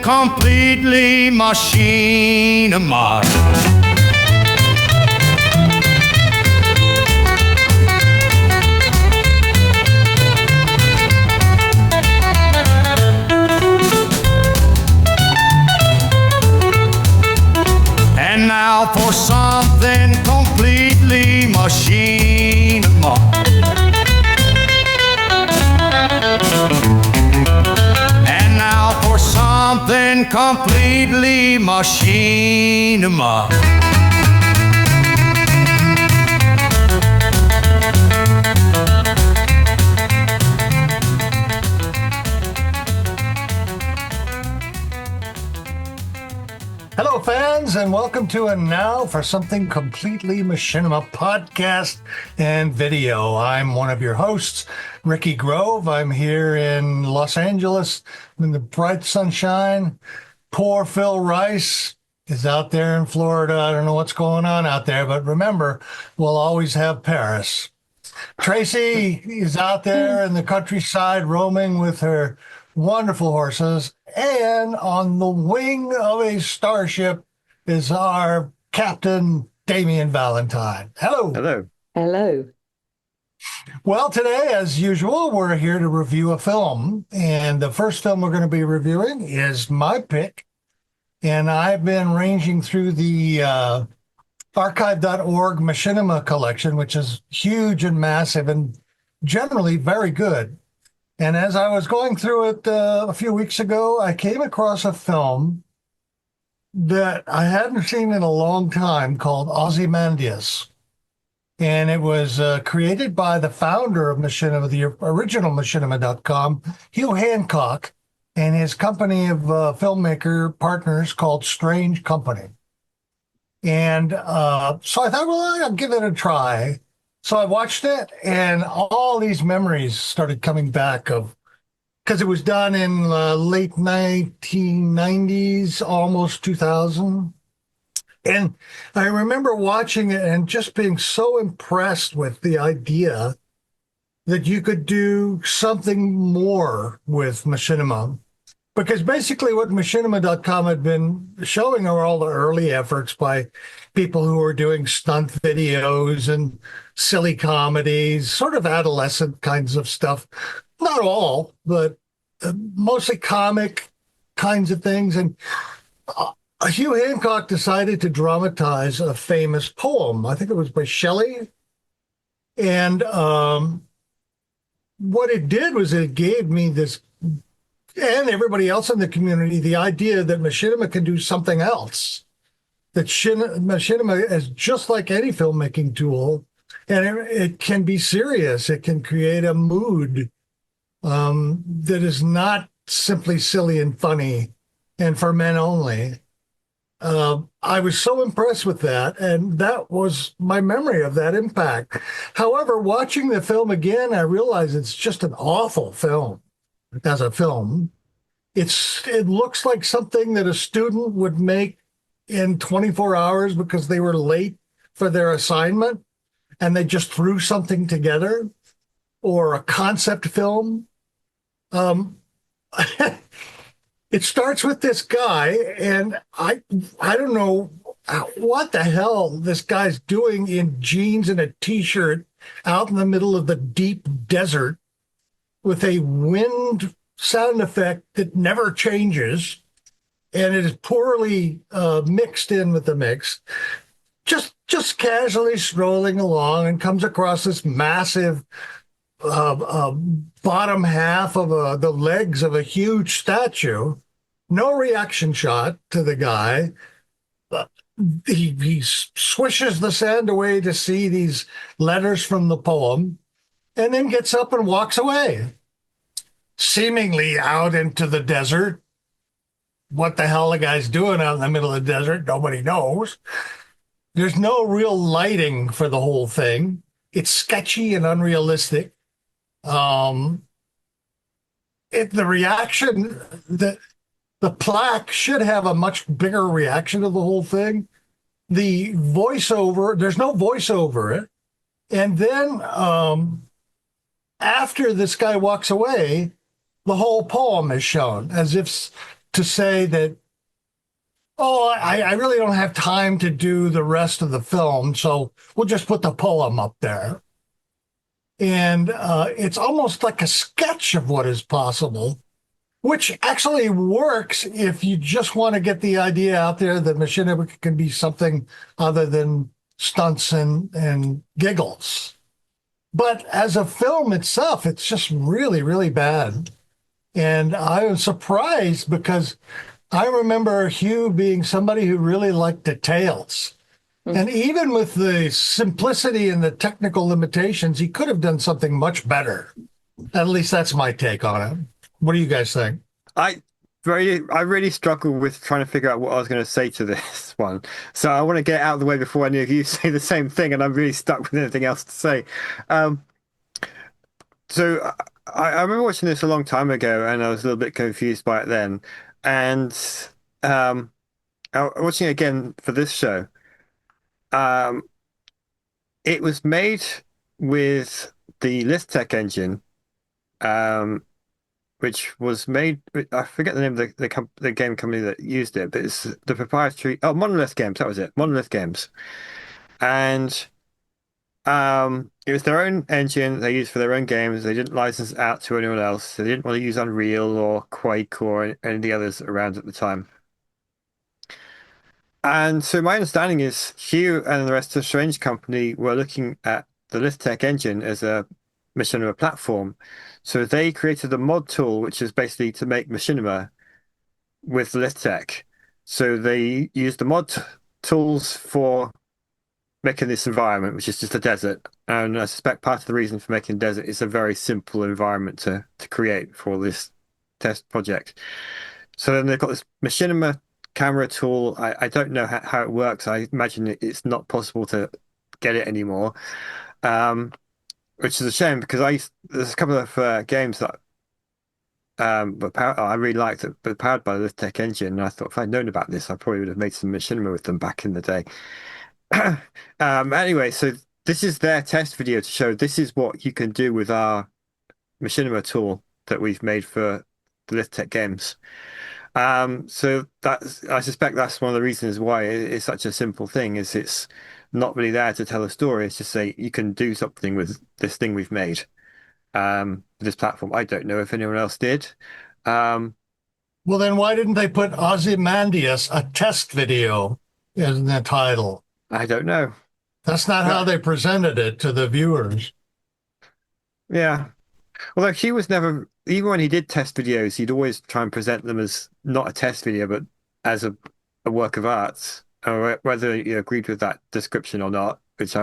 completely machinima. And now for something completely machinima. And now for something completely machinima. Hello, fans, and welcome to a Now for Something Completely Machinima podcast and video. I'm one of your hosts, Ricky Grove. I'm here in Los Angeles in the bright sunshine. Poor Phil Rice is out there in Florida. I don't know what's going on out there, but remember, we'll always have Paris. Tracy is out there in the countryside roaming with her wonderful horses, and on the wing of a starship is our captain, Damien Valentine. Hello. Hello. Hello. Well, today, as usual, we're here to review a film, and the first film we're going to be reviewing is my pick, and I've been ranging through the archive.org Machinima collection, which is huge and massive and generally very good. And as I was going through it a few weeks ago, I came across a film that I hadn't seen in a long time called Ozymandias. And it was created by the founder of Machinima, the original Machinima.com, Hugh Hancock, and his company of filmmaker partners called Strange Company. And so I thought, well, I'll give it a try. So I watched it, and all these memories started coming back of, because it was done in late 1990s, almost 2000. And I remember watching it and just being so impressed with the idea that you could do something more with Machinima. Because basically what Machinima.com had been showing are all the early efforts by people who were doing stunt videos and silly comedies, sort of adolescent kinds of stuff. Not all, but mostly comic kinds of things. And Hugh Hancock decided to dramatize a famous poem. I think it was by Shelley. And what it did was it gave me this, and everybody else in the community, the idea that Machinima can do something else. That Machinima is just like any filmmaking tool, and it can be serious. It can create a mood that is not simply silly and funny and for men only. I was so impressed with that, and that was my memory of that impact. However, watching the film again, I realized it's just an awful film. As a film, it looks like something that a student would make in 24 hours because they were late for their assignment and they just threw something together, or a concept film. It starts with this guy, and I don't know what the hell this guy's doing in jeans and a t-shirt out in the middle of the deep desert with a wind sound effect that never changes, and it is poorly mixed in with the mix. Just casually strolling along, and comes across this massive bottom half of the legs of a huge statue. No reaction shot to the guy. He swishes the sand away to see these letters from the poem, and then gets up and walks away, seemingly out into the desert. What the hell the guy's doing out in the middle of the desert, nobody knows. There's no real lighting for the whole thing. It's sketchy and unrealistic. The reaction, the plaque should have a much bigger reaction to the whole thing. The voiceover, there's no voice over it. And then after this guy walks away, the whole poem is shown as if to say that, oh, I really don't have time to do the rest of the film, so we'll just put the poem up there. And it's almost like a sketch of what is possible, which actually works if you just want to get the idea out there that machinima can be something other than stunts and giggles. But as a film itself, it's just really, really bad. And I was surprised because I remember Hugh being somebody who really liked details. And even with the simplicity and the technical limitations, he could have done something much better. At least that's my take on it. What do you guys think? I really struggle with trying to figure out what I was going to say to this one. So I want to get it out of the way before any of you say the same thing, and I'm really stuck with anything else to say. So I remember watching this a long time ago, and I was a little bit confused by it then. And watching it again for this show, um, it was made with the LithTech engine, which was made. I forget the name of the game company that used it, but it's the proprietary. Oh, Monolith Games. That was it. Monolith Games, and it was their own engine they used for their own games. They didn't license it out to anyone else. They didn't want to use Unreal or Quake or any of the others around at the time. And so my understanding is Hugh and the rest of the Strange Company were looking at the LithTech engine as a machinima platform. So they created a mod tool, which is basically to make machinima with LithTech. So they used the mod tools for making this environment, which is just a desert. And I suspect part of the reason for making desert is a very simple environment to create for this test project. So then they've got this machinima camera tool. I don't know how it works. I imagine it's not possible to get it anymore, which is a shame because there's a couple of games that I really liked it, but powered by the LithTech engine. And I thought if I'd known about this, I probably would have made some machinima with them back in the day. Anyway, so this is their test video to show this is what you can do with our machinima tool that we've made for the LithTech games. So I suspect that's one of the reasons why it's such a simple thing, is it's not really there to tell a story. It's just say you can do something with this thing we've made, this platform. I don't know if anyone else did. Well, then why didn't they put Ozymandias, a test video, in the title? I don't know. That's not how they presented it to the viewers. Yeah. Although Hugh was never, even when he did test videos, he'd always try and present them as not a test video, but as a work of art. Or whether you agreed with that description or not, which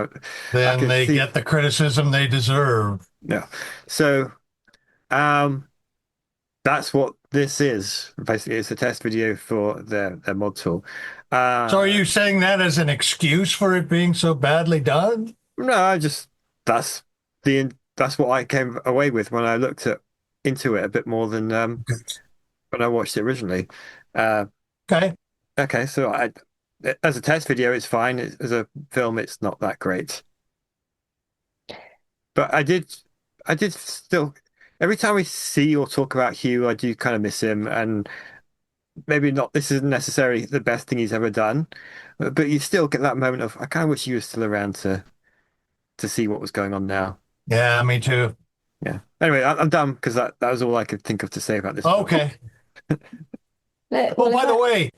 then they get the criticism they deserve. Yeah. So, that's what this is. Basically, it's a test video for their mod tool. So are you saying that as an excuse for it being so badly done? No, that's what I came away with when I looked into it a bit more than when I watched it originally. Okay. Okay, so as a test video, it's fine. As a film, it's not that great. But I did still, every time we see or talk about Hugh, I do kind of miss him, and maybe not, this isn't necessarily the best thing he's ever done, but you still get that moment of, I kind of wish he was still around to see what was going on now. Yeah, me too. Yeah. Anyway, I'm done because that was all I could think of to say about this. Okay. Well, by the way,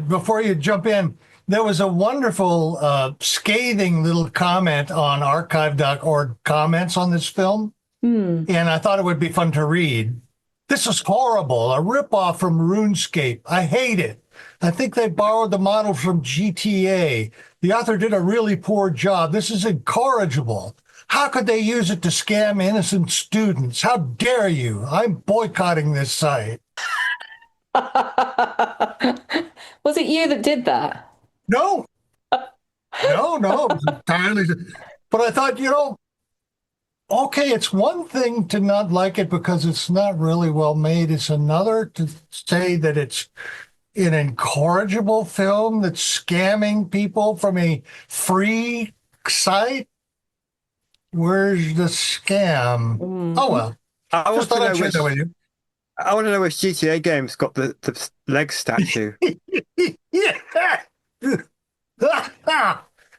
before you jump in, there was a wonderful, scathing little comment on archive.org comments on this film. And I thought it would be fun to read. This is horrible, a ripoff from RuneScape. I hate it. I think they borrowed the model from GTA. The author did a really poor job. This is incorrigible. How could they use it to scam innocent students? How dare you? I'm boycotting this site. Was it you that did that? No. No, it was entirely. But I thought, okay, it's one thing to not like it because it's not really well made. It's another to say that it's an incorrigible film that's scamming people from a free site. Where's the scam? Oh, well. I Just thought I'd share that with you. I want to know which GTA game's got the leg statue. Yeah.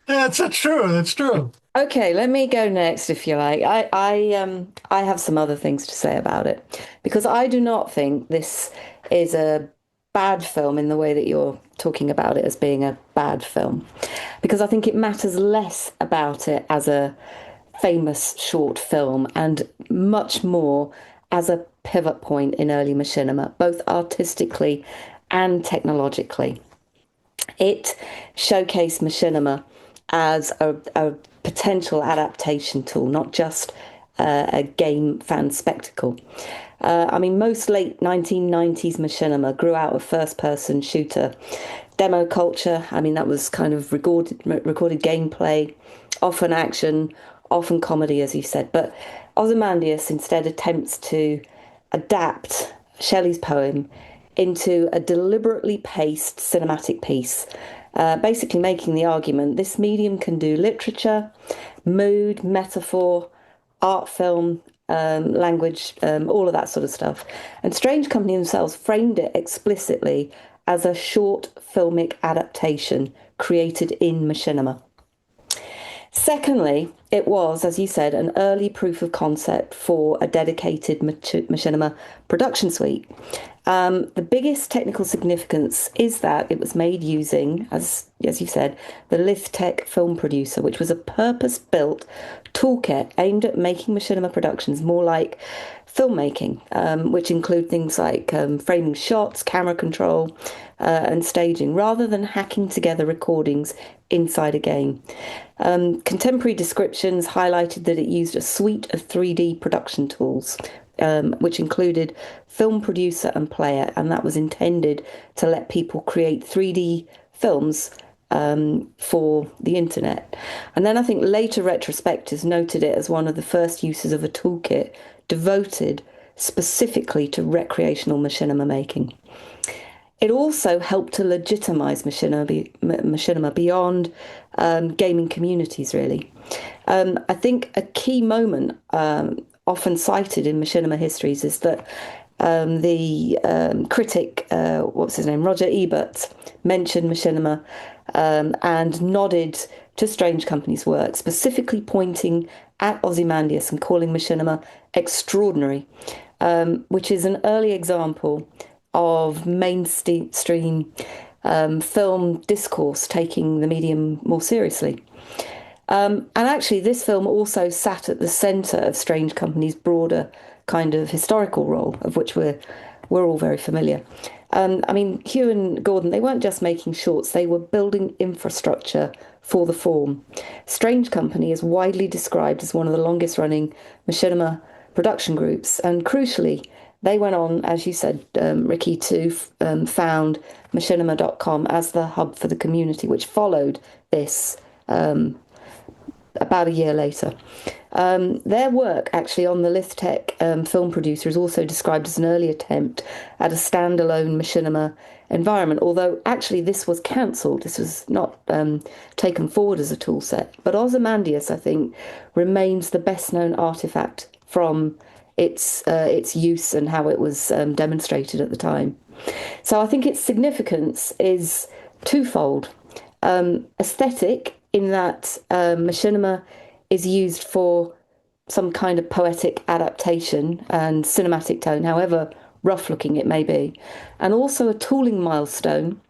That's true. That's true. Okay, let me go next if you like. I have some other things to say about it because I do not think this is a bad film in the way that you're talking about it as being a bad film. Because I think it matters less about it as a famous short film and much more as a pivot point in early machinima, both artistically and technologically. It showcased machinima as a potential adaptation tool, not just a game fan spectacle. I mean, most late 1990s machinima grew out of first-person shooter demo culture. I mean, that was kind of recorded gameplay, often action, often comedy, as you said. But Ozymandias instead attempts to adapt Shelley's poem into a deliberately paced cinematic piece, basically making the argument this medium can do literature, mood, metaphor, art film, language, all of that sort of stuff. And Strange Company themselves framed it explicitly as a short filmic adaptation created in machinima. Secondly, it was, as you said, an early proof of concept for a dedicated machinima production suite. The biggest technical significance is that it was made using, as you said, the LithTech Film Producer, which was a purpose-built toolkit aimed at making machinima productions more like filmmaking, which include things like framing shots, camera control, and staging, rather than hacking together recordings inside a game. Contemporary descriptions highlighted that it used a suite of 3D production tools, which included Film Producer and Player, and that was intended to let people create 3D films for the internet. And then I think later retrospectives noted it as one of the first uses of a toolkit devoted specifically to recreational machinima making. It also helped to legitimize machinima beyond gaming communities, really. I think a key moment often cited in machinima histories is that the critic, what's his name, Roger Ebert, mentioned machinima and nodded to Strange Company's work, specifically pointing at Ozymandias and calling machinima extraordinary, which is an early example of mainstream film discourse taking the medium more seriously. And actually, this film also sat at the centre of Strange Company's broader kind of historical role, of which we're all very familiar. I mean, Hugh and Gordon, they weren't just making shorts, they were building infrastructure for the form. Strange Company is widely described as one of the longest running machinima production groups, and crucially, they went on, as you said, Ricky, to found machinima.com as the hub for the community, which followed this about a year later. Their work actually on the LithTech Film Producer is also described as an early attempt at a standalone machinima environment, although actually this was cancelled. This was not taken forward as a tool set. But Ozymandias, I think, remains the best known artifact from its use and how it was demonstrated at the time. So I think its significance is twofold. Aesthetic, in that machinima is used for some kind of poetic adaptation and cinematic tone, however rough looking it may be, and also a tooling milestone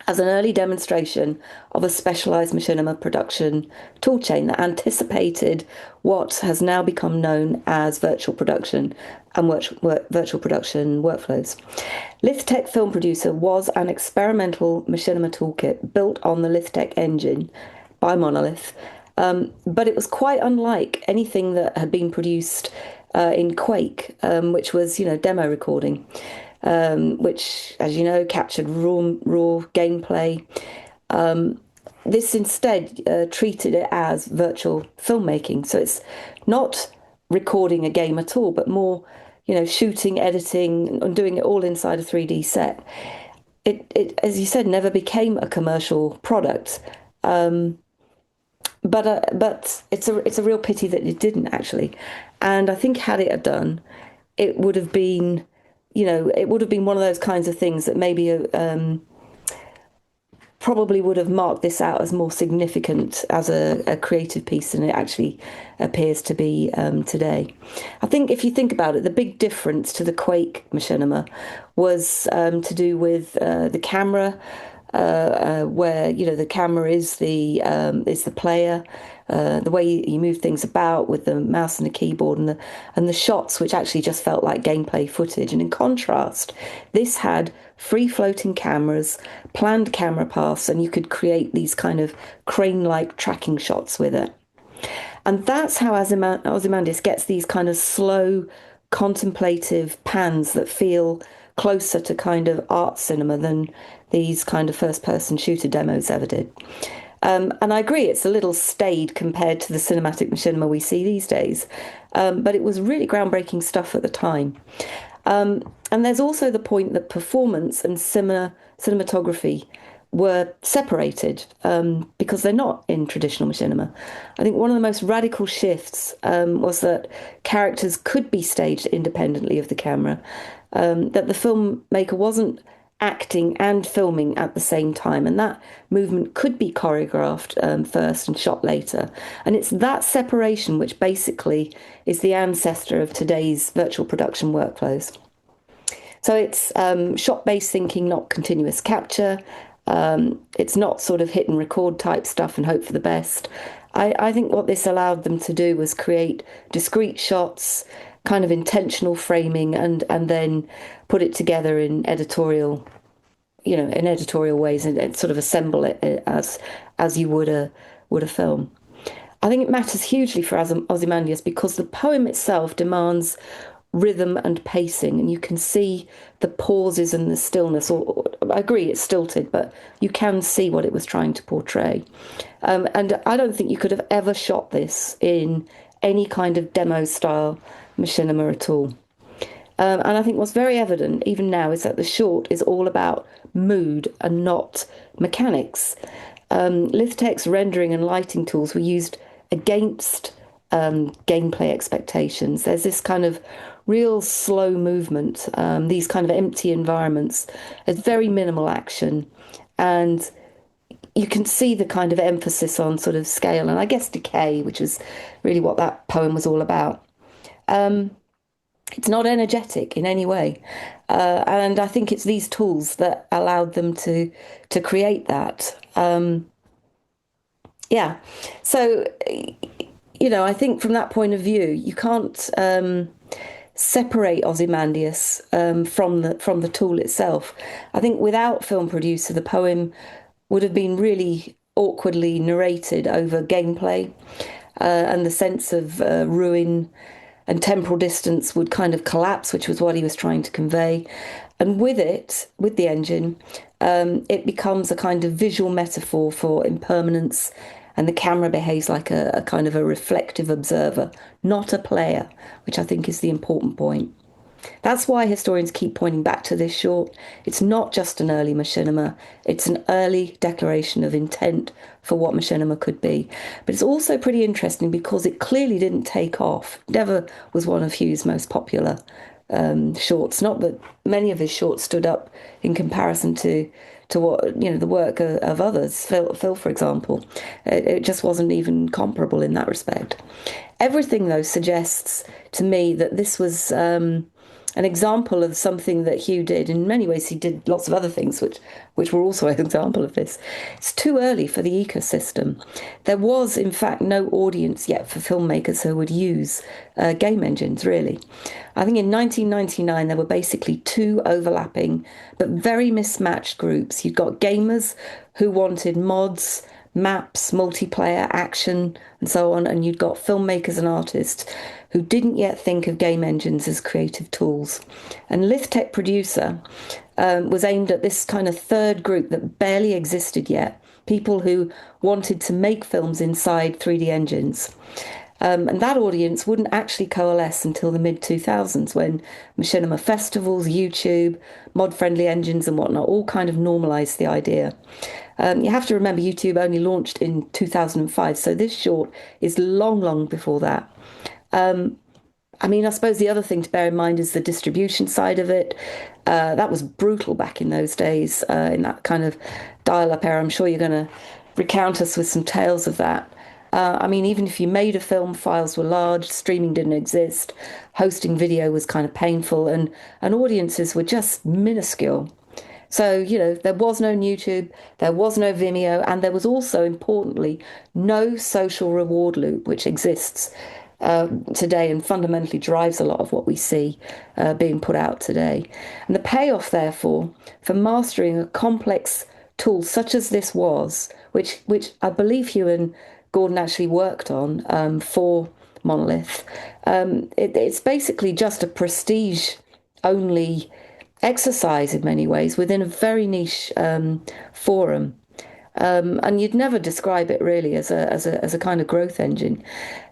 as an early demonstration of a specialized machinima production toolchain that anticipated what has now become known as virtual production and virtual production workflows. LithTech Film Producer was an experimental machinima toolkit built on the LithTech engine by Monolith, but it was quite unlike anything that had been produced in Quake, which was, demo recording. Which, as you know, captured raw gameplay. This instead treated it as virtual filmmaking. So it's not recording a game at all, but more, shooting, editing, and doing it all inside a 3D set. It, as you said, never became a commercial product. But it's a real pity that it didn't actually. And I think had it done, it would have been it would have been one of those kinds of things that maybe probably would have marked this out as more significant as a creative piece than it actually appears to be today. I think if you think about it, the big difference to the Quake machinima was to do with the camera, where the camera is the player, the way you move things about with the mouse and the keyboard, and the shots, which actually just felt like gameplay footage. And in contrast, this had free floating cameras, planned camera paths, and you could create these kind of crane-like tracking shots with it. And that's how Ozymandias gets these kind of slow, contemplative pans that feel closer to kind of art cinema than these kind of first-person shooter demos ever did. And I agree, it's a little staid compared to the cinematic machinima we see these days, but it was really groundbreaking stuff at the time. And there's also the point that performance and cinematography were separated because they're not in traditional machinima. I think one of the most radical shifts was that characters could be staged independently of the camera, that the filmmaker wasn't acting and filming at the same time, and that movement could be choreographed first and shot later. And it's that separation which basically is the ancestor of today's virtual production workflows. So it's shot-based thinking, not continuous capture. It's not sort of hit and record type stuff and hope for the best. I think what this allowed them to do was create discrete shots, kind of intentional framing, and then put it together in editorial ways, and sort of assemble it as you would a film. I think it matters hugely for Ozymandias because the poem itself demands rhythm and pacing, and you can see the pauses and the stillness. I agree, it's stilted, but you can see what it was trying to portray. And I don't think you could have ever shot this in any kind of demo style machinima at all. And I think what's very evident even now is that the short is all about mood and not mechanics. LithTech's rendering and lighting tools were used against gameplay expectations. There's this kind of real slow movement, these kind of empty environments. There's very minimal action, and you can see the kind of emphasis on sort of scale and I guess decay, which is really what that poem was all about. It's not energetic in any way, and I think it's these tools that allowed them to create that. So I think from that point of view, you can't separate Ozymandias from the tool itself. I think without Film Producer, the poem would have been really awkwardly narrated over gameplay, and the sense of ruin and temporal distance would kind of collapse, which was what he was trying to convey. And with the engine, it becomes a kind of visual metaphor for impermanence, and the camera behaves like a kind of a reflective observer, not a player, which I think is the important point. That's why historians keep pointing back to this short. It's not just an early machinima, it's an early declaration of intent for what machinima could be. But it's also pretty interesting because it clearly didn't take off. It never was one of Hugh's most popular shorts. Not that many of his shorts stood up in comparison to what, the work of others. Phil, for example. It just wasn't even comparable in that respect. Everything, though, suggests to me that this was an example of something that Hugh did. In many ways, he did lots of other things which were also an example of this. It's too early for the ecosystem. There was, in fact, no audience yet for filmmakers who would use game engines, really. I think in 1999, there were basically two overlapping but very mismatched groups. You've got gamers who wanted mods, maps, multiplayer, action, and so on, and you'd got filmmakers and artists who didn't yet think of game engines as creative tools. And LithTech Producer was aimed at this kind of third group that barely existed yet, people who wanted to make films inside 3D engines. And that audience wouldn't actually coalesce until the mid-2000s, when machinima festivals, YouTube, mod-friendly engines and whatnot all kind of normalised the idea. You have to remember YouTube only launched in 2005, so this short is long, long before that. And I mean, I suppose the other thing to bear in mind is the distribution side of it. That was brutal back in those days, in that kind of dial-up era. I'm sure you're going to recount us with some tales of that. I mean, even if you made a film, files were large, streaming didn't exist, hosting video was kind of painful, and audiences were just minuscule. So, there was no YouTube, there was no Vimeo, and there was also, importantly, no social reward loop, which exists today and fundamentally drives a lot of what we see being put out today. And the payoff, therefore, for mastering a complex tool such as this was, which I believe Hugh and Gordon actually worked on for Monolith, it's basically just a prestige-only exercise in many ways within a very niche forum. And you'd never describe it really as a kind of growth engine.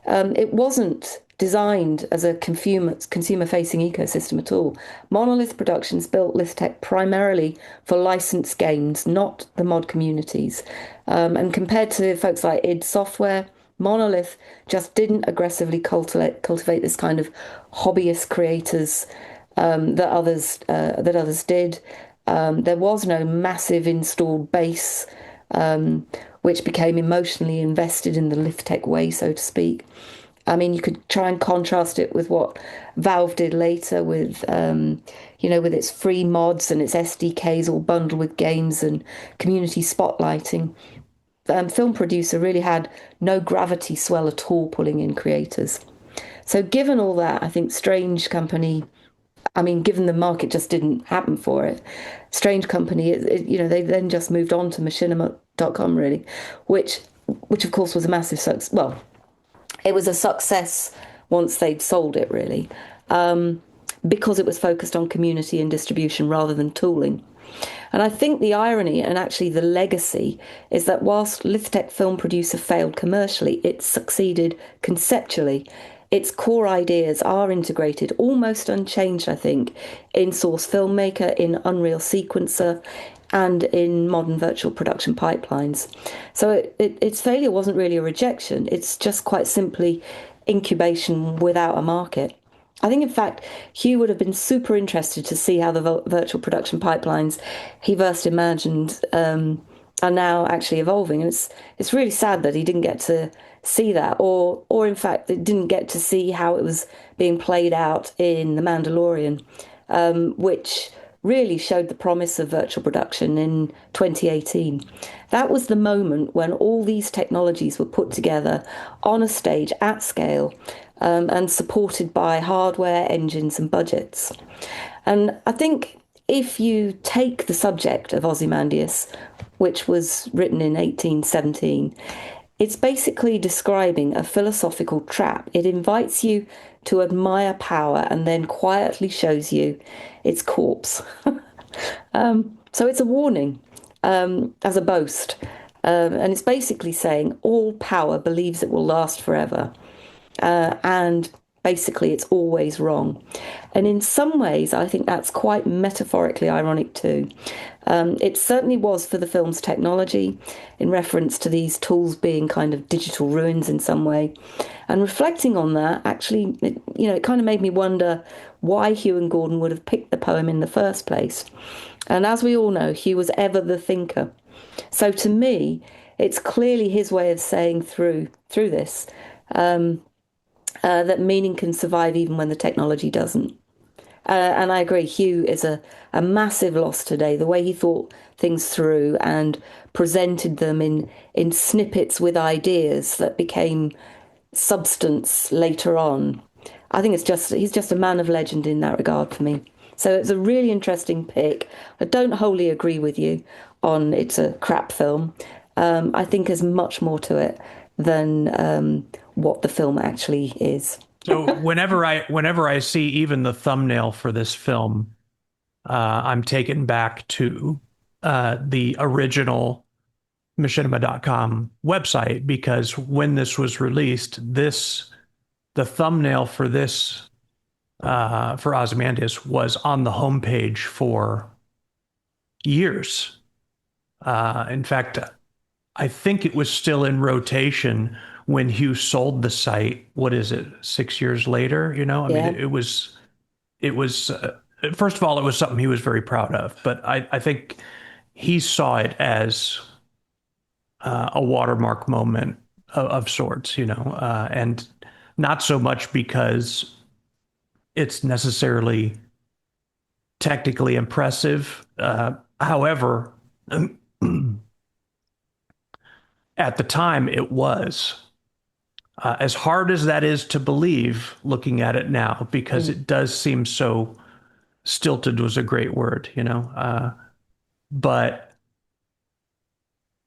It wasn't designed as a consumer-facing ecosystem at all. Monolith Productions built LithTech primarily for licensed games, not the mod communities. And compared to folks like id Software, Monolith just didn't aggressively cultivate this kind of hobbyist creators that others did. There was no massive installed base, which became emotionally invested in the LithTech way, so to speak. I mean, you could try and contrast it with what Valve did later with, with its free mods and its SDKs all bundled with games and community spotlighting. Film Producer really had no gravity swell at all pulling in creators. So given all that, I think Strange Company, I mean, given the market just didn't happen for it, Strange Company, they then just moved on to machinima.com, really, which of course was a massive success. Well, it was a success once they'd sold it, really, because it was focused on community and distribution rather than tooling. And I think the irony, and actually the legacy, is that whilst LithTech Film Producer failed commercially, it succeeded conceptually. Its core ideas are integrated, almost unchanged, I think, in Source Filmmaker, in Unreal Sequencer, and in modern virtual production pipelines. So its failure wasn't really a rejection. It's just quite simply incubation without a market. I think, in fact, Hugh would have been super interested to see how the virtual production pipelines he first imagined are now actually evolving. And it's really sad that he didn't get to see that, or in fact, it didn't get to see how it was being played out in The Mandalorian, which really showed the promise of virtual production in 2018. That was the moment when all these technologies were put together on a stage at scale, and supported by hardware, engines, and budgets. And I think if you take the subject of Ozymandias, which was written in 1817, it's basically describing a philosophical trap. It invites you to admire power and then quietly shows you its corpse. So it's a warning, as a boast. And it's basically saying all power believes it will last forever. And basically it's always wrong. And in some ways, I think that's quite metaphorically ironic too. It certainly was for the film's technology, in reference to these tools being kind of digital ruins in some way. And reflecting on that, actually, it kind of made me wonder why Hugh and Gordon would have picked the poem in the first place. And as we all know, Hugh was ever the thinker. So to me, it's clearly his way of saying through this, that meaning can survive even when the technology doesn't. And I agree, Hugh is a massive loss today. The way he thought things through and presented them in snippets with ideas that became substance later on. I think he's just a man of legend in that regard for me. So it's a really interesting pick. I don't wholly agree with you on it's a crap film. I think there's much more to it than what the film actually is. So whenever I see even the thumbnail for this film, I'm taken back to the original machinima.com website, because when this was released, the thumbnail for this for Ozymandias was on the homepage for years. In fact, I think it was still in rotation when Hugh sold the site, what is it, 6 years later? I mean, Yeah. it was first of all, it was something he was very proud of, but I think he saw it as a watermark moment of sorts, and not so much because it's necessarily technically impressive. However, at the time, it was. As hard as that is to believe, looking at it now, because it does seem so stilted was a great word, but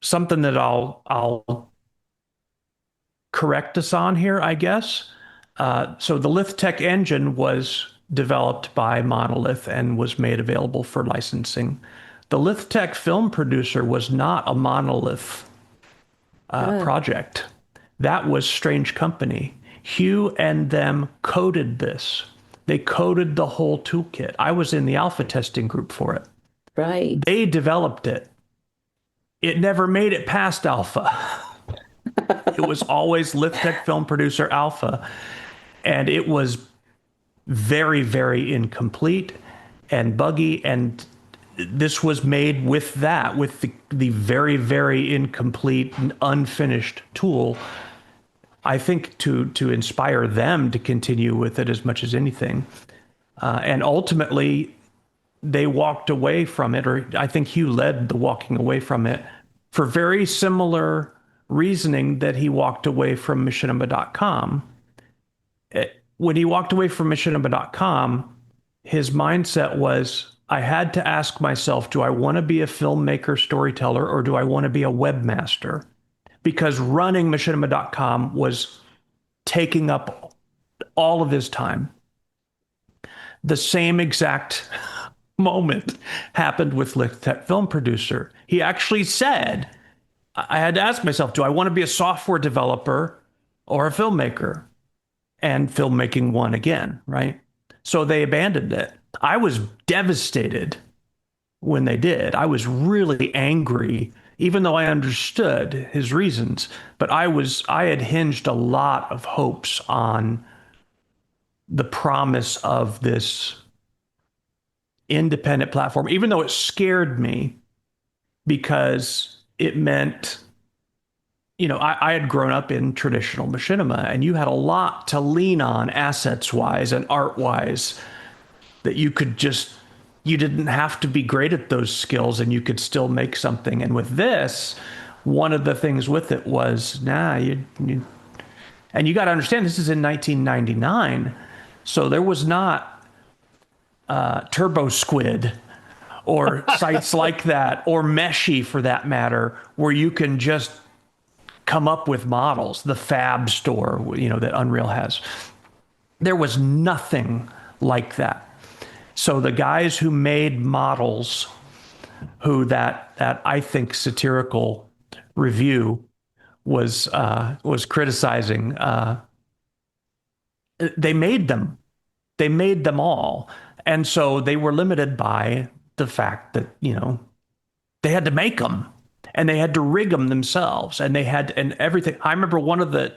something that I'll correct us on here, I guess. So the LithTech engine was developed by Monolith and was made available for licensing. The LithTech Film Producer was not a Monolith project. That was Strange Company. Hugh and them coded this. They coded the whole toolkit. I was in the alpha testing group for it. Right. They developed it. It never made it past alpha. It was always LithTech Film Producer Alpha. And it was very, very incomplete and buggy. And this was made with that, with the very, very incomplete and unfinished tool, I think to inspire them to continue with it as much as anything. And ultimately, they walked away from it, or I think Hugh led the walking away from it for very similar reasoning that he walked away from machinima.com. When he walked away from machinima.com, his mindset was, I had to ask myself, do I want to be a filmmaker, storyteller, or do I want to be a webmaster? Because running machinima.com was taking up all of his time. The same exact moment happened with LithTech Film Producer. He actually said, I had to ask myself, do I want to be a software developer or a filmmaker? And filmmaking won again, right? So they abandoned it. I was devastated when they did. I was really angry, even though I understood his reasons. But I had hinged a lot of hopes on the promise of this independent platform, even though it scared me because it meant, I had grown up in traditional machinima, and you had a lot to lean on assets wise and art wise that you didn't have to be great at those skills and you could still make something. And with this, one of the things with it was, and you got to understand, this is in 1999. So there was not Turbo Squid or sites like that, or Meshy for that matter, where you can just come up with models, the Fab store, that Unreal has. There was nothing like that. So the guys who made models, who that I think satirical review was criticizing, they made them. They made them all. And so they were limited by the fact that, they had to make them. And they had to rig them themselves, and everything. I remember one of the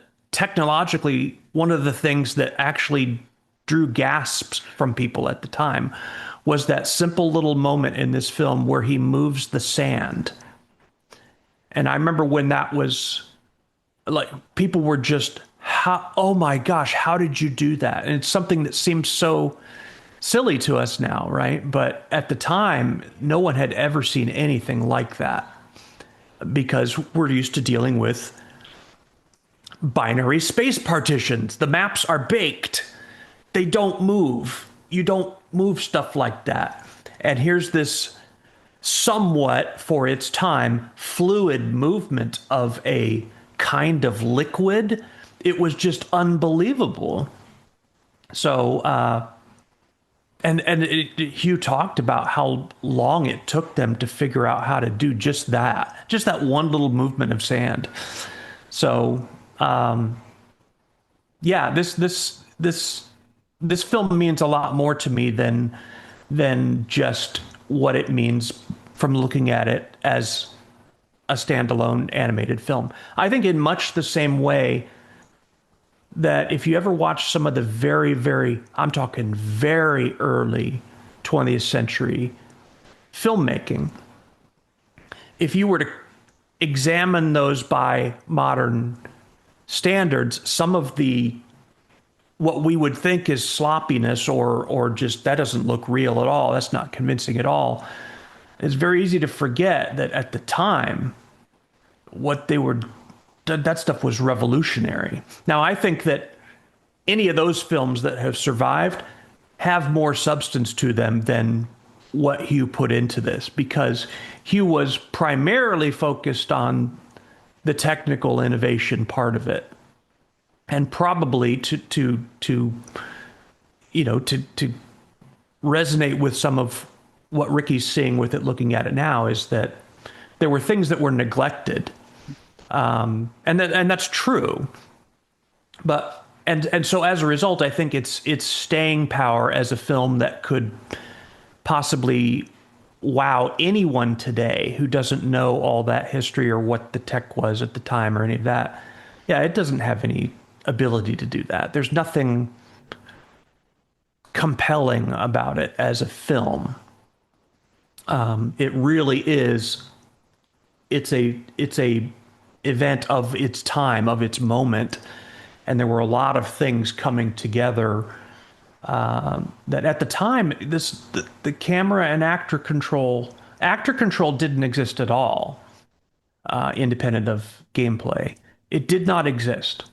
things that actually drew gasps from people at the time was that simple little moment in this film where he moves the sand. And I remember when that was like, people were just, oh my gosh, how did you do that? And it's something that seems so silly to us now, right? But at the time, no one had ever seen anything like that, because we're used to dealing with binary space partitions. The maps are baked. They don't move. You don't move stuff like that. And here's this somewhat, for its time, fluid movement of a kind of liquid. It was just unbelievable. So, Hugh talked about how long it took them to figure out how to do just that one little movement of sand. So, this film means a lot more to me than just what it means from looking at it as a standalone animated film. I think in much the same way that if you ever watch some of the I'm talking very early 20th century filmmaking, if you were to examine those by modern standards, some of the what we would think is sloppiness or just that doesn't look real at all, that's not convincing at all, it's very easy to forget that at the time, what they were, that stuff was revolutionary. Now, I think that any of those films that have survived have more substance to them than what Hugh put into this, because Hugh was primarily focused on the technical innovation part of it, and probably to resonate with some of what Ricky's seeing with it, looking at it now, is that there were things that were neglected, and that's true. But so as a result, I think its staying power as a film that could possibly wow anyone today who doesn't know all that history or what the tech was at the time or any of that. Yeah, it doesn't have any ability to do that. There's nothing compelling about it as a film. It really is. It's a event of its time, of its moment, and there were a lot of things coming together that at the time, the camera and actor control didn't exist at all, independent of gameplay. It did not exist.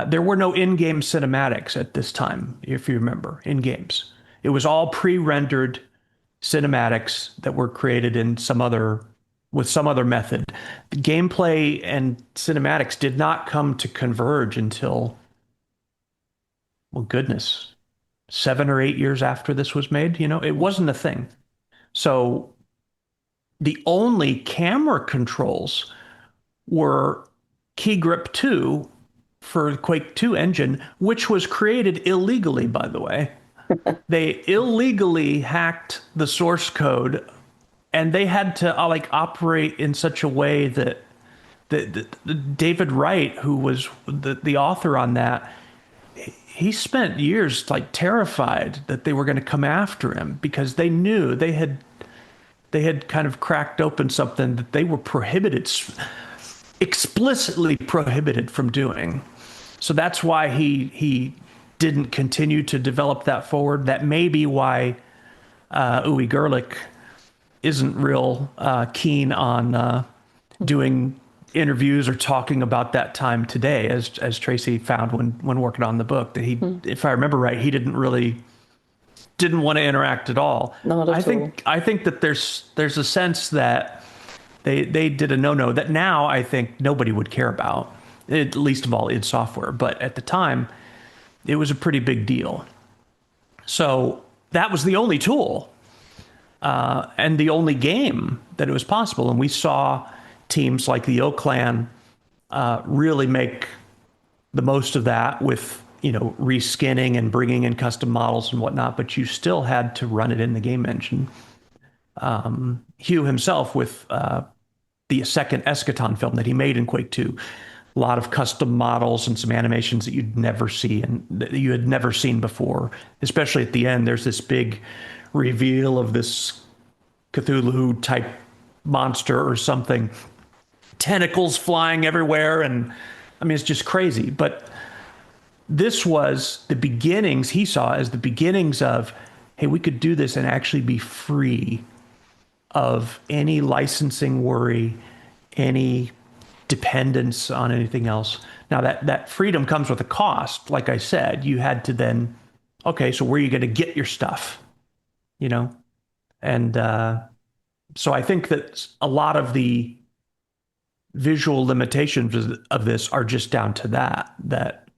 There were no in-game cinematics at this time, if you remember, in games. It was all pre-rendered cinematics that were created in with some other method. The gameplay and cinematics did not come to converge until, well, goodness, 7 or 8 years after this was made. It wasn't a thing. So the only camera controls were Key Grip 2 for Quake 2 engine, which was created illegally, by the way. They illegally hacked the source code, and they had to operate in such a way that David Wright, who was the author on that, he spent years terrified that they were going to come after him, because they knew they had kind of cracked open something that they were explicitly prohibited from doing. So that's why he didn't continue to develop that forward. That may be why Uwe Gerlich isn't real keen on doing interviews or talking about that time today, as Tracy found when working on the book. That if I remember right, he didn't want to interact at all. Not at all. I think that there's a sense that they did a no-no that now I think nobody would care about, at least of all id Software. But at the time, it was a pretty big deal. So that was the only tool and the only game that it was possible. And we saw teams like the O-Clan really make the most of that with, reskinning and bringing in custom models and whatnot, but you still had to run it in the game engine. Hugh himself with the second Eschaton film that he made in Quake 2, a lot of custom models and some animations that you'd never see and that you had never seen before. Especially at the end, there's this big reveal of this Cthulhu type monster or something, tentacles flying everywhere, and I mean it's just crazy. But this was the beginnings, he saw as the beginnings of, hey, we could do this and actually be free of any licensing worry, any dependence on anything else. Now that freedom comes with a cost. Like I said, you had to then, okay, so where are you going to get your stuff? And so I think that a lot of the visual limitations of this are just down to that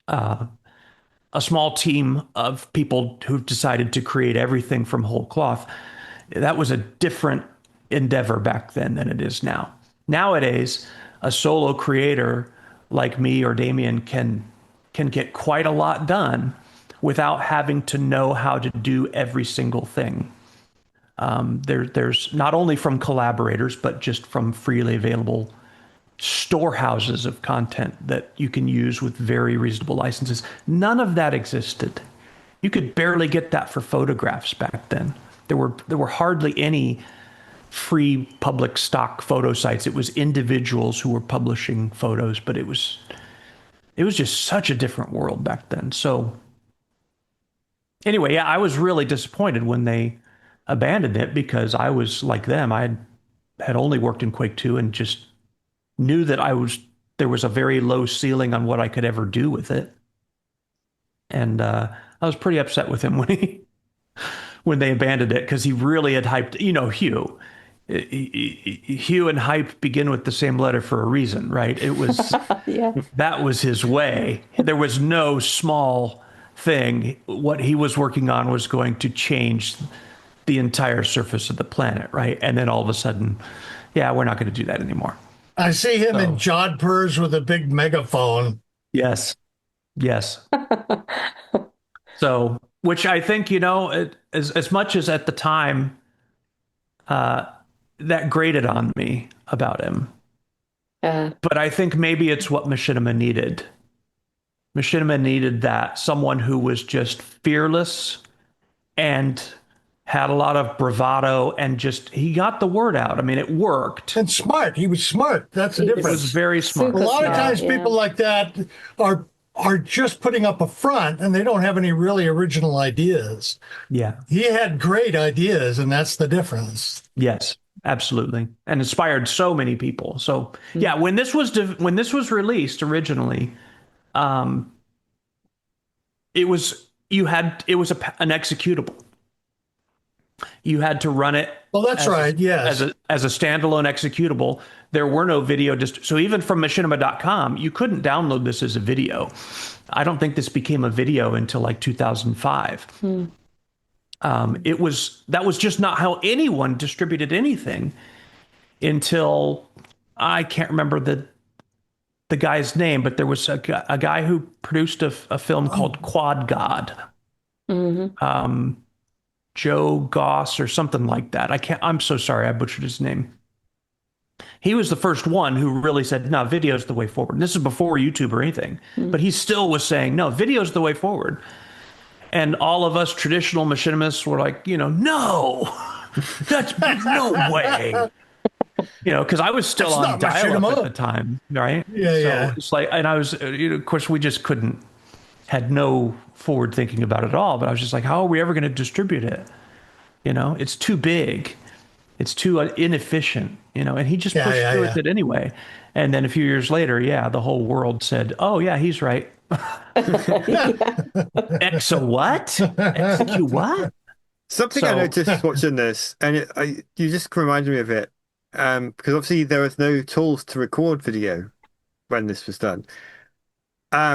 a small team of people who've decided to create everything from whole cloth. That was a different endeavor back then than it is now. Nowadays, a solo creator like me or Damien can get quite a lot done without having to know how to do every single thing. There's not only from collaborators, but just from freely available storehouses of content that you can use with very reasonable licenses. None of that existed. You could barely get that for photographs back then. There were hardly any free public stock photo sites. It was individuals who were publishing photos, but it was just such a different world back then. So anyway, yeah, I was really disappointed when they abandoned it, because I was like them. I had only worked in Quake 2 and just knew that there was a very low ceiling on what I could ever do with it. And I was pretty upset with him when they abandoned it, because he really had hyped, Hugh. Hugh and hype begin with the same letter for a reason, right? It was Yeah. That was his way. There was no small thing. What he was working on was going to change the entire surface of the planet, right? And then all of a sudden, yeah, we're not going to do that anymore. I see him in Jodhpurs with a big megaphone. Yes. So, which I think, as much as at the time, that grated on me about him. But I think maybe it's what Machinima needed. Machinima needed that, someone who was just fearless and had a lot of bravado, and he got the word out. I mean, it worked. And smart. He was smart. That's the difference. It was very smart. A lot of times people like that are just putting up a front, and they don't have any really original ideas. Yeah. He had great ideas, and that's the difference. Yes, absolutely. And inspired so many people. So yeah, when this was released originally, it was an executable. You had to run it. Well, that's right. Yes. As a standalone executable. There were no video. So even from machinima.com, you couldn't download this as a video. I don't think this became a video until like 2005. That was just not how anyone distributed anything until, I can't remember the guy's name, but there was a guy who produced a film called Quad God. Joe Goss or something like that. I'm so sorry, I butchered his name. He was the first one who really said, no, video's the way forward. And this is before YouTube or anything, but he still was saying, no, video's the way forward. And all of us traditional machinists were like, no, that's no way. Because I was still on dial-up at the time, right? Yeah. It's like, and I was, of course, we just had no forward thinking about it at all. But I was just like, how are we ever going to distribute it? It's too big. It's too inefficient, and he just pushed through with it anyway. And then a few years later, the whole world said, oh, yeah, he's right. Exo what? Execute what? Something I noticed watching this, and you just reminded me of it, because obviously there was no tools to record video when this was done.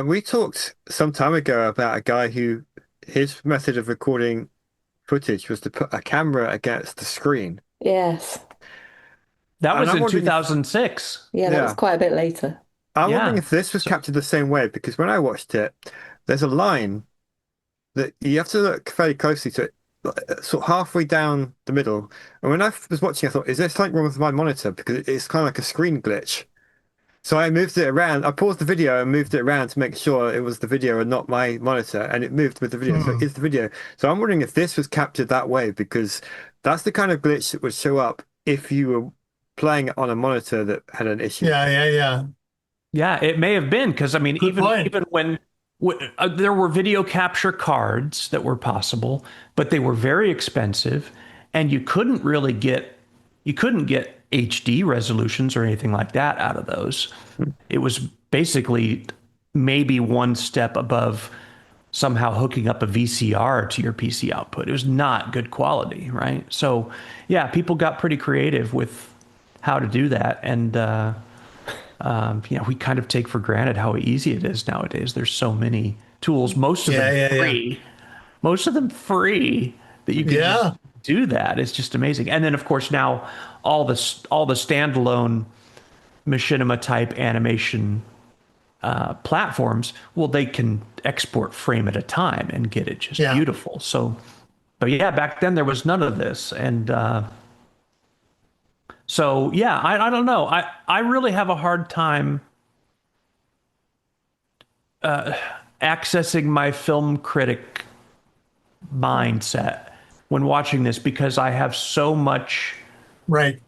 We talked some time ago about a guy who his method of recording footage was to put a camera against the screen. Yes. That was in 2006. Yeah, that was quite a bit later. I'm wondering if this was captured the same way, because when I watched it, there's a line that you have to look fairly closely to it, sort of halfway down the middle. And when I was watching, I thought, is there something wrong with my monitor? Because it's kind of like a screen glitch. So I moved it around. I paused the video and moved it around to make sure it was the video and not my monitor, and it moved with the video. So it's the video. So I'm wondering if this was captured that way, because that's the kind of glitch that would show up if you were playing it on a monitor that had an issue. Yeah. Yeah, it may have been, because I mean, even when there were video capture cards that were possible, but they were very expensive, and you couldn't get HD resolutions or anything like that out of those. It was basically maybe one step above somehow hooking up a VCR to your PC output. It was not good quality, right? So yeah, people got pretty creative with how to do that. And, we kind of take for granted how easy it is nowadays. There's so many tools, most of them free. Most of them free that you can just do that. It's just amazing. And then of course now all the standalone machinima type animation platforms, well, they can export frame at a time and get it just beautiful. So So yeah, back then there was none of this, and so yeah, I don't know. I really have a hard time accessing my film critic mindset when watching this because I have so much Right.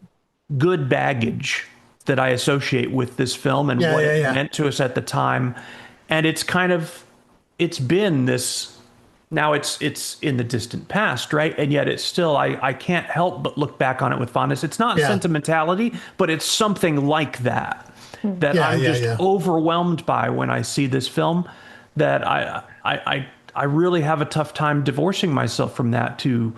good baggage that I associate with this film and Yeah, what yeah, it yeah. meant to us at the time. And it's been this, now it's in the distant past, right? And yet it's still, I can't help but look back on it with fondness. It's not Yeah. sentimentality, but it's something like that that Yeah, I'm yeah, just yeah. overwhelmed by when I see this film, that I really have a tough time divorcing myself from that to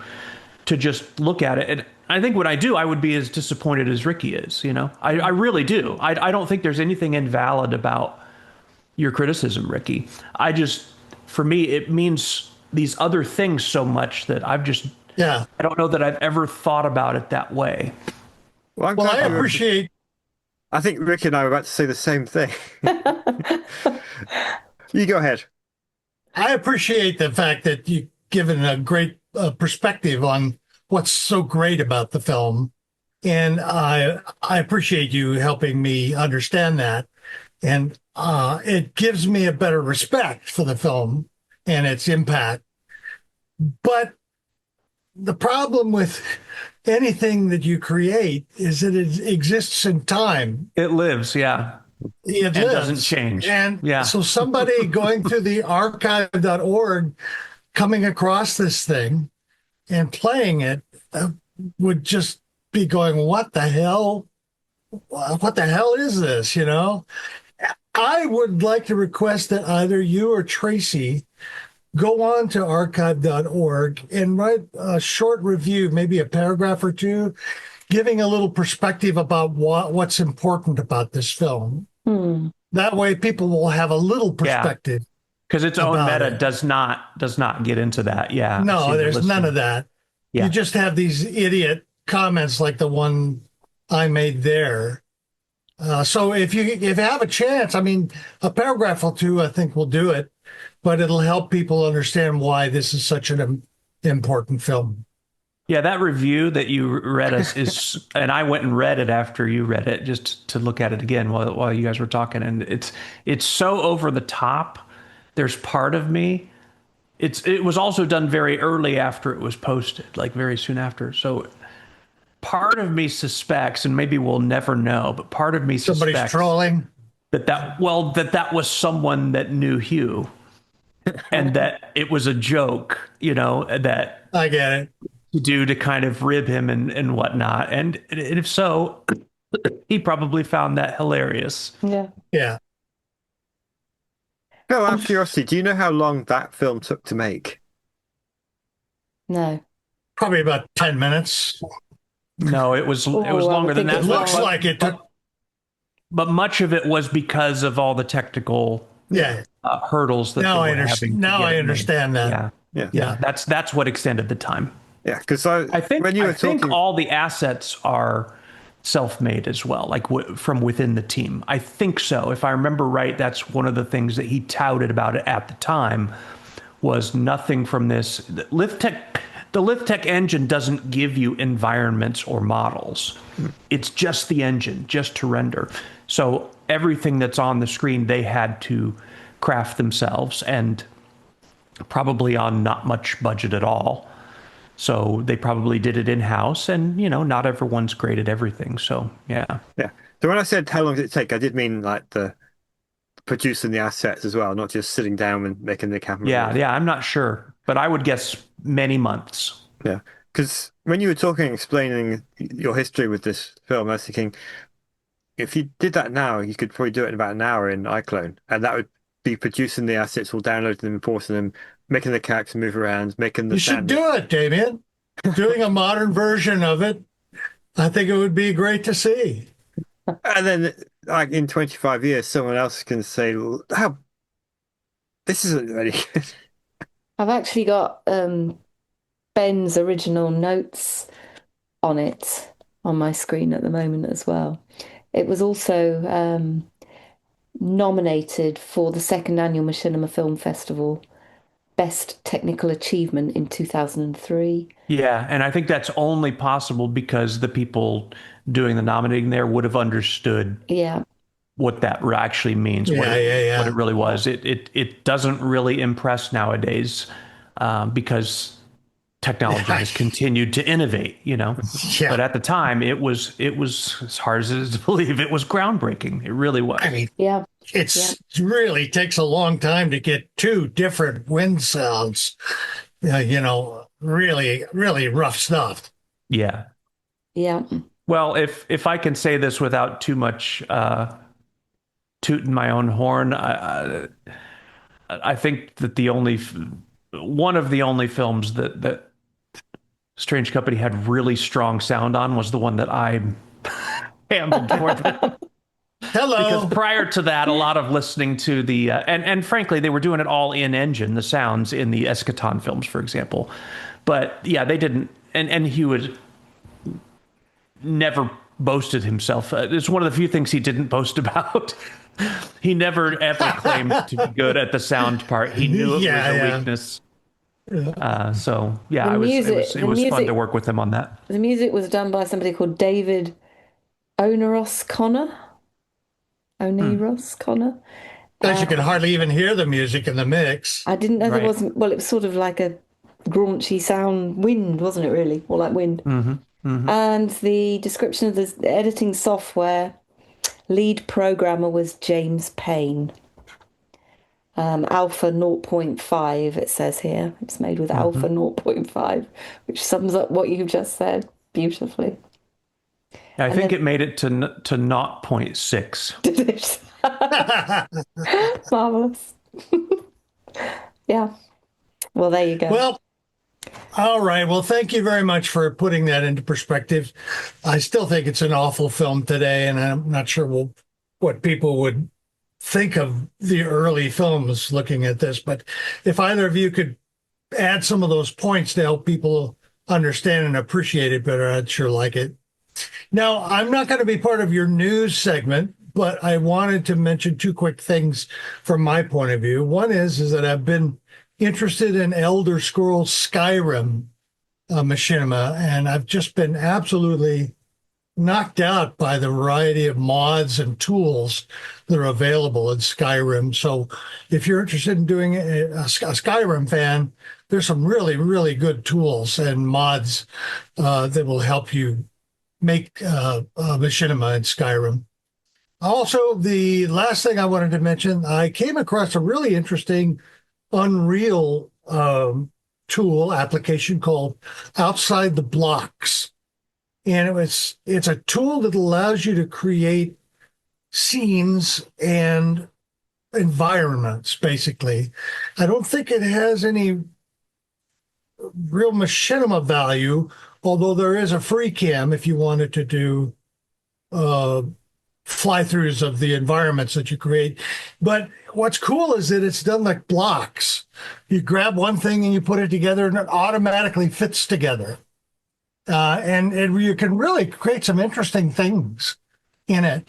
just look at it. And I think when I do, I would be as disappointed as Ricky is, you know? I really do. I don't think there's anything invalid about your criticism, Ricky. For me, it means these other things so much that Yeah. I don't know that I've ever thought about it that way. Well, I'm Well, glad I you were- appreciate I think Rick and I were about to say the same thing. You go ahead. I appreciate the fact that you've given a great perspective on what's so great about the film, and I appreciate you helping me understand that, and it gives me a better respect for the film and its impact. But the problem with anything that you create is that it exists in time. It lives, yeah. It And lives. doesn't change. And Yeah. so somebody going through the archive.org, coming across this thing and playing it would just be going, what the hell? What the hell is this? You know, I would like to request that either you or Tracy go on to archive.org and write a short review, maybe a paragraph or two, giving a little perspective about what's important about this film. That way people will have a little perspective. Because its own about meta it. does not get into that. Yeah. I No, see the there's none listing. of that. Yeah. You just have these idiot comments like the one I made there. So if you have a chance, I mean, a paragraph or two, I think will do it, but it'll help people understand why this is such an important film. Yeah, that review that you read us is, and I went and read it after you read it just to look at it again while you guys were talking, and it's so over the top. There's part of me. It was also done very early after it was posted, like very soon after. So part of me suspects, and maybe we'll never know, but part of me Somebody's suspects trolling. that was someone that knew Hugh, and that it was a joke, you know, that I get it. to do to kind of rib him and whatnot. And if so, he probably found that hilarious. Yeah. Yeah. No, out of curiosity, do you know how long that film took to make? No. Probably about 10 minutes. No, it was Oh, I would longer than think that. It it's looks long. like it took. But much of it was because of all the technical Yeah. hurdles that Now they I were understand. having to Now get I it made. understand that. Yeah. Yeah. Yeah, that's what extended the time. Yeah, because I think when you were I think talking, all the assets are self-made as well, like from within the team. I think so. If I remember right, that's one of the things that he touted about it at the time was nothing from this. The LithTech engine doesn't give you environments or models. It's just the engine, just to render. So everything that's on the screen, they had to craft themselves, and probably on not much budget at all. So they probably did it in-house, and, you know, not everyone's great at everything. So, yeah. yeah. So when I said how long did it take, I did mean like the producing the assets as well, not just sitting down and making the camera. Yeah, roll. yeah, I'm not sure, but I would guess many months. Yeah. Because when you were talking, explaining your history with this film, I was thinking, if you did that now, you could probably do it in about an hour in iClone, and that would be producing the assets, or downloading them, importing them, making the characters move around, making the You should sound. do it, Damien. Doing a modern version of it. I think it would be great to see. And then, like in 25 years, someone else can say, "How this isn't really good." I've actually got Ben's original notes on it on my screen at the moment as well. It was also nominated for the second annual Machinima Film Festival Best Technical Achievement in 2003. Yeah, and I think that's only possible because the people doing the nominating there would have understood Yeah. what that actually means, Yeah, yeah. what it really was. It doesn't really impress nowadays because technology has continued to innovate, you know. Yeah. But at the time, it was as hard as it is to believe, it was groundbreaking. It really was. I mean, Yeah. it's really takes a long time to get two different wind sounds. You know, really, really rough stuff. Yeah. Yeah. Well, if I can say this without too much tooting my own horn, I think that one of the only films that Strange Company had really strong sound on was the one that I handled for them. Hello. Because prior to that, a lot of listening to the and frankly, they were doing it all in engine, the sounds in the Eschaton films, for example. But yeah, they didn't, and Hugh had never boasted himself. It's one of the few things he didn't boast about. He never ever claimed to be good at the sound part. He knew it was a weakness. So yeah, it was fun to work with him on that. The music was done by somebody called David Oneros Connor. Oneros Connor. As you can hardly even hear the music in the mix. I didn't know there Right. wasn't. Well, it was sort of like a graunchy sound, wind, wasn't it? Really, more like wind. And the description of the editing software, lead programmer was James Payne. Alpha 0.5, it says here. It's made with Alpha 0.5, which sums up what you've just said beautifully. I think it made it to 0.6. Marvelous. Yeah. Well, there you go. Well, all right. Well, thank you very much for putting that into perspective. I still think it's an awful film today, and I'm not sure what people would think of the early films looking at this. But if either of you could add some of those points to help people understand and appreciate it better, I'd sure like it. Now, I'm not going to be part of your news segment, but I wanted to mention two quick things from my point of view. One is that I've been interested in Elder Scrolls Skyrim machinima, and I've just been absolutely knocked out by the variety of mods and tools that are available in Skyrim. So if you're interested in doing a Skyrim fan, there's some really, really good tools and mods that will help you make machinima in Skyrim. Also, the last thing I wanted to mention, I came across a really interesting Unreal tool application called Outside the Blocks. And it's a tool that allows you to create scenes and environments, basically. I don't think it has any real machinima value, although there is a free cam if you wanted to do fly-throughs of the environments that you create. But what's cool is that it's done like blocks. You grab one thing and you put it together and it automatically fits together. And you can really create some interesting things in it.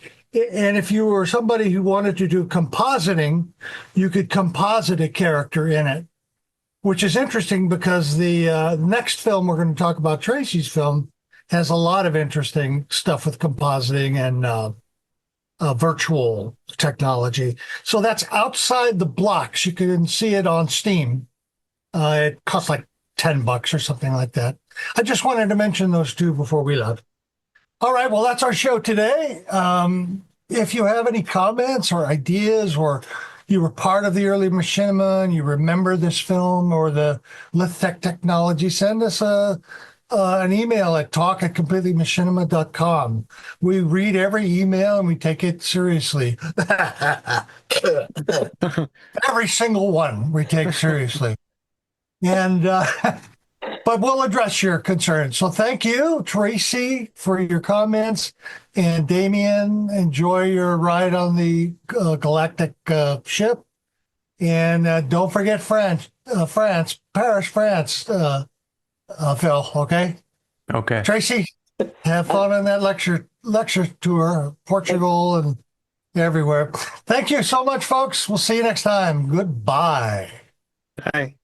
And if you were somebody who wanted to do compositing, you could composite a character in it, which is interesting because the next film we're going to talk about, Tracy's film, has a lot of interesting stuff with compositing and virtual technology. So that's Outside the Blocks. You can see it on Steam. It costs like $10 or something like that. I just wanted to mention those two before we left. All right, well, that's our show today. If you have any comments or ideas, or you were part of the early machinima and you remember this film or the LithTech technology, send us an email at talk@completelymachinima.com. We read every email and we take it seriously. Every single one we take seriously. And but we'll address your concerns. So thank you, Tracy, for your comments. And Damien, enjoy your ride on the galactic ship. And don't forget Paris, France, Phil, okay? Okay. Tracy, have fun on that lecture tour, Portugal and everywhere. Thank you so much, folks. We'll see you next time. Goodbye. Bye.